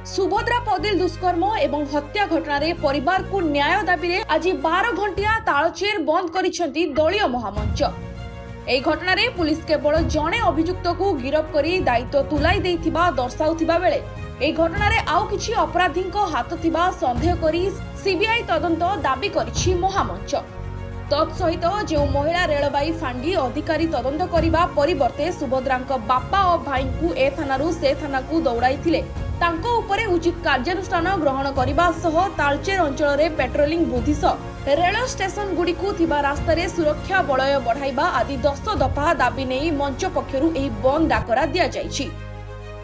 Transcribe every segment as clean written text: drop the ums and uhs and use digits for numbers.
सुभद्रा पदिल दुष्कर्म एवं हत्या घटना रे परिवार को न्याय दाबी रे आज 12 घंटिया तालचेर बंद करिसेंती दलीय महामंच। एई घटना रे पुलिस केवल जणे अभियुक्त को गिरफ करी दायित्व तुलाई देइथिबा दर्शाउथिबा बेले एई घटना रे आउ किछि अपराधीक हाथ थिबा संदेह करी सीबीआई तदंत दाबी करिछि महामंच। तत्सहित जो महिला रेलबाई फांडी अधिकारी तदंत करने परिवर्ते सुभद्रांक बापा और भाई को ए थाना से थाना को दौड़ाई तांको उपरे उचित कार्यानुष्ठान ग्रहण करने सह तालचेर अंचल में पेट्रोलिंग वृद्धि सह रेल स्टेशन गुड़िकु थिबा रास्ता रे सुरक्षा बलय बढ़ाइबा आदि 10 दफा दाबी नहीं मंच पक्षरु एही बंद डाकरा दिया जायछि।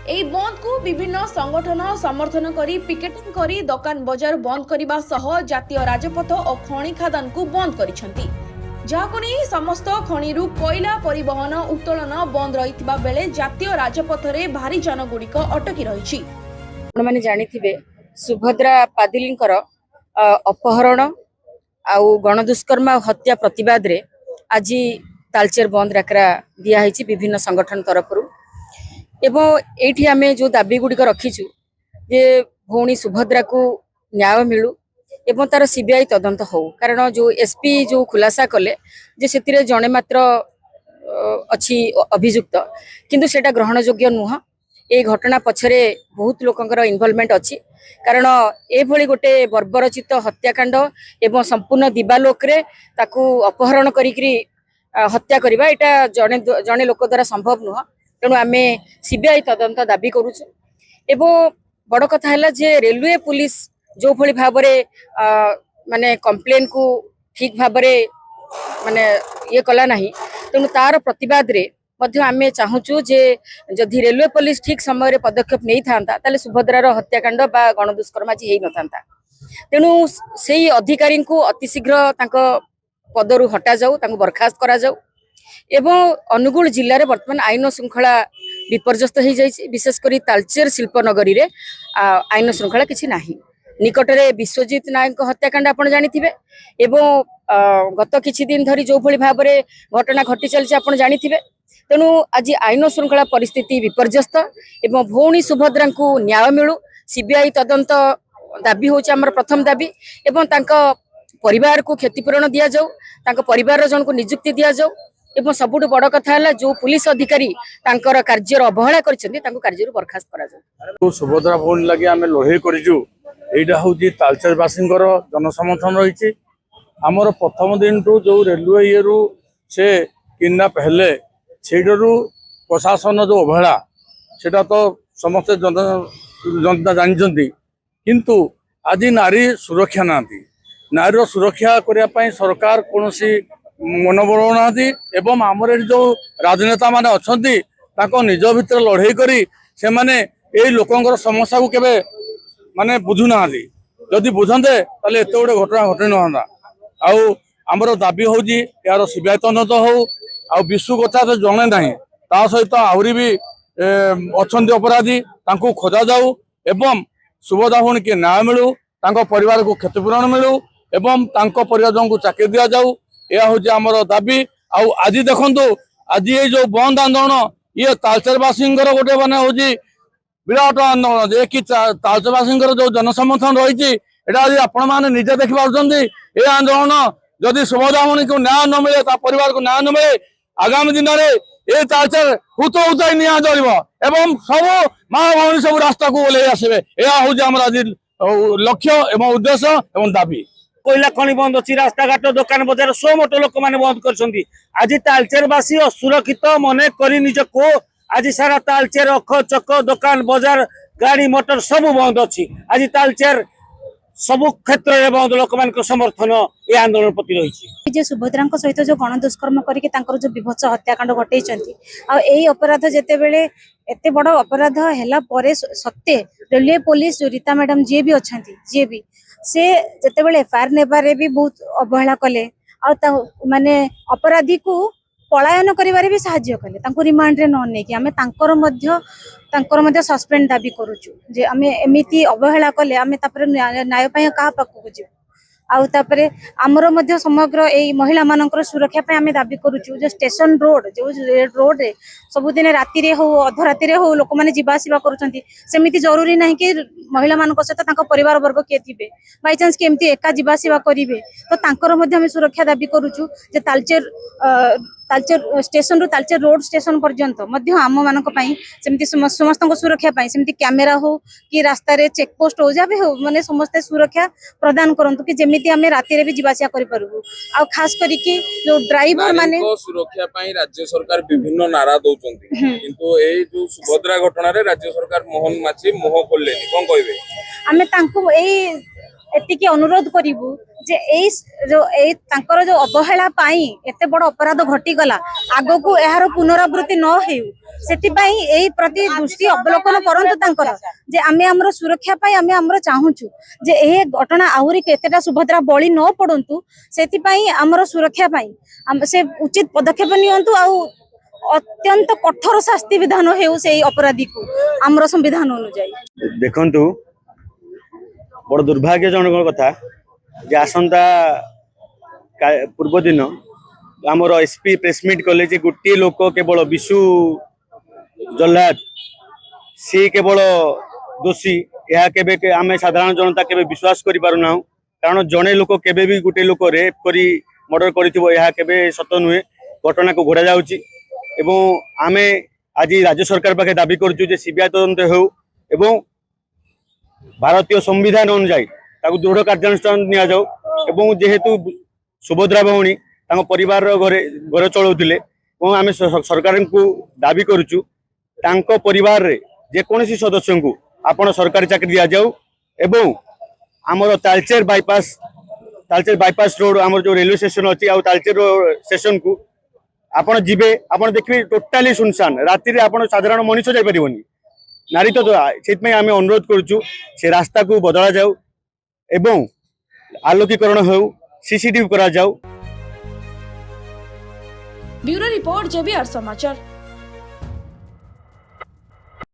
एही बंद को विभिन्न संगठन समर्थन करी पिकेटिंग करी दुकान बजार बंद करने सह जातीय राजपथ और खनि खादान को बंद करिसेंती। जाहाको नहीं समस्त खनिरु कोयला परिवहन उत्तोलन बंद रहिथिबा बेले जातीय राजपथ रे भारी जान गुड़िक अटकी रहिछि। माने जानिथिबे सुभद्रा पादिलींकर अपहरण आउ गणदुष्कर्म हत्या प्रतिवाद रे आज तालचेर बंद डाकरा दिया हैछि विभिन्न संगठन तरफरु। एवं एठी आमे जो दाबी गुड़िक रखीचु जे भौणी सुभद्रा को न्याय मिलू एवं तार सीबीआई तदंत हो, कारण जो एसपी जो खुलासा कले जे सेतिरे जणे मात्र अछि अभियुक्त किंतु सेटा ग्रहण योग्य नुह। ए घटना पछरे बहुत लोकंकर इन्वॉल्वमेंट अछि, कारण ए भली गोटे बर्बरचित हत्याकांड एवं संपूर्ण दिवालोक रे ताकू अपहरण करिकरी हत्या करिबा एटा जणे जणे लोक द्वारा संभव नुह। तेणु आमे सीबीआई तदंत दाबी करूछु। एवं बड़ कथा है जे रेलवे पुलिस जो भली भाबरे माने कंप्लेन को ठीक भाबरे माने ये कला नहीं, तेणु तार प्रतिवाद रे मध्य आमे चाहूचु जे जदि रेलवे पुलिस ठीक समय रे पदक्षेप नहीं थांता ताले सुभद्रार हत्याकांड बा गणदुष्कर्म आज हेई न थांता। तेणु सेही अधिकारी को अतिशीघ्र तांको पदरु हटा जाऊ, तांको बर्खास्त करा जाऊ। एवं अनुगुल जिले में बर्तमान आईन श्रृंखला विपर्यस्त हो जाइए, विशेषकर तालचेर शिल्पनगरी रे आईन श्रृंखला किसी नाही। निकटरे विश्वजीत नायक हत्याकांड आपण जानिथिबे एवं गत किछि दिन धरी जो भली भाबरे घटना घटी चलछि आपण जानिथिबे। तेणु आज आईन श्रृंखला परिस्थिति विपर्यस्त एवं भौणी सुभद्रा को न्याय मिलू, सीबीआई तदंत दाबी होछि हमर प्रथम दाबी। एवं तांका परिवार को क्षतिपूरण दिया जाऊ, तांका परिवार जन को नियुक्ति दिया जाऊ। एवं सबुठ बड़ कथा है जो पुलिस अधिकारी तांकर कार्यर अवहेला करछन्ती तांको कार्य बर्खास्त करा जाऊ। सुभद्रा भौणी लगे आमे लड़ाई करिजु, एटा होची तालचेर बासिंगर जनसमर्थन रही। आमर प्रथम दिन टू जो रेलवे इयरु से किडनैप हेले सेडरू प्रशासन जो अवहेला सेटा तो समस्त जनता जानते, किंतु आज नारी सुरक्षा नांती। नारी सुरक्षा करने सरकार कौन मन बढ़ाऊना एवं आमर जो राजनेता माने अच्छी निज भितर लड़ाई करी से माने यही लोकंर समस्या को केबे माने बुझुना। जदि बुझंते ताले एते गोटे घटना घटि न आउ आमर दाबी होची यार सीबीआई तदंत हो आ विश्व कथा तो जणे ना ता सहित आहरी भी अच्छी अपराधी तांको खोजा जाऊ एवं सुभद्रा भौणी के न्याय मिलू, तांको परिवार को क्षतिपूरण मिलू एवं तांको परिवार को चाकरी दिया जाऊ। यह हूँ आमर दाबी। आज देखु आज ये जो बंद आंदोलन ये तालचेरवासी गोटे माने हूँ विराट आंदोलन जे कि तालचेरवासी जो जनसमर्थन रही आज आपण मैंने निजे देखि पार्टी। ये आंदोलन जदि सुभद्रा भौणी को न्याय न मिले परिवार को न्याय न मिले आगामी दिन में ये तालचेर हुत हुताई निया जलिब एवं सब माँ भौणी सब रास्ता को ओल्हे आसबे। यह हूँ आम आज लक्ष्य एवं उद्देश्य एवं दाबी। कोयला खनि बंद अच्छी रास्ता घाट दुकान बजार सो मोट लोक मैंने बंद कर आज तालचेरवासी असुरक्षित मन कर निजको आज सारा तालचेर अख चक दुकान बजार गाड़ी मोटर सब बंद अच्छी। आज तालचेर सबु क्षेत्र में बंद लोक मान समर्थन ये आंदोलन प्रति रही। सुभद्रा सहित जो गणदुष्कर्म करके जो विभत्स हत्याकांड घटे यही अपराध जिते बड़े एत बड़ अपराध है सत्ते रेलवे पुलिस जो रीता मैडम जी भी अच्छा जी भी से जिते बड़े एफआईआर नेबारे भी बहुत अवहेला कले माने अपराधी को पलायन करिबारे भी साहाय्य कले रिमांड रे न नेकी आमे तांकर मध्य सस्पेंड दाबी करूछु जे आमे एमिति अवहेला कले आमे तापर न्याय पाए कहा पाखु जीव आउ तापरे आमर मध्य समग्र एई महिला मानकर सुरक्षा पे आमे दाबी करूछु जो स्टेशन रोड जो रोड रे सबुदिन राति रे हो अधराति रे हो लोक माने जीवा आसीबा करूछंती सेमिति जरूरी नाही कि महिला मानक सहित तांको परिवार वर्ग के थिबे बाय चांस के एमती एका जीवा आसीबा करिवे तो तांकर मध्य आमे सुरक्षा दाबी करूछु जे तालचेर स्टेशन रु तालचेर रोड स्टेशन पर्यंत मध्य आम मानक पई सेमिति समस्त सुरक्षा पई सेमिति कैमेरा हो कि रास्ता रे चेक पोस्ट हो जाबे हो माने समस्त सुरक्षा प्रदान करंतु कि जेमिति आमे राति रे भी जीवासिया करि परबु आ खास करी कि जो ड्राइवर माने सुरक्षा पई राज्य सरकार विभिन्न नारा दउचंती किंतु ए जो सुभद्रा घटना रे राज्य सरकार मोहन माछी मोह खोलेनी कोन कहबे आमे तांको एतिकी अनुरोध करिबु जे तांकर जो अवहेला पाई एते बड़ अपराध घटी गला आगो को एहार पुनरावृत्ति न हेउ सेति पाई एई प्रति दृष्टि अवलोकन करंतु तांकर जे आमे हमरो सुरक्षा पाई आमे हमरो चाहूछु जे ए घटना आहुरी केतेटा सुभद्रा बळी न पडंतु सेति पाई हमरो सुरक्षा पाई से उचित पदक्षेप नियंतु आ अत्यंत कठोर शास्ति विधान हेउ से अपराधी को हमरो संविधान अनुसार देखंतु बड़ दुर्भाग्यजनक कथा जे आसंता पूर्व दिन आमर एसपी प्रेसमिट कले जे गोटे लोक केवल विशु जल्लाद सी केवल दोषी यह केबे आमे साधारण जनता केबे विश्वास करि पारु ना कारण जने लोक केबे भी गोटे लोक रेप करी मर्डर करिथिबो यह केबे सत नुहे घटना को घोड़ा जाउची एवं आमे आज राज्य सरकार पाखे दाबी करछु जे सीबीआई तदंत हो एवं भारतीय संविधान अनुसार ताकू दृढ़ कार्यानुष्ठान निया जाऊ एवं जेहेतु सुभद्रा भौणी परिवार घर चलाउथिले एवं आमे सरकार को दाबी करूछु तांको परिवार रे जे कोनोसी सदस्य को आपण सरकारी चाकरी दिया जाऊ एवं आमर तालचेर बाईपास रोड आमर जो रेलवे स्टेशन अछि आ तालचेर स्टेशन को आपण जिबे आपण देखबे टोटाली सुनसान राति रे आपण साधारण मनुष्य जाई परिबोनी नारी तो से आम अनुरोध करुचु से रास्ता को बदला जाऊ एवं आलोकीकरण हो सीसीटीवी करा जाऊ। ब्यूरो रिपोर्ट जेबीआर समाचार।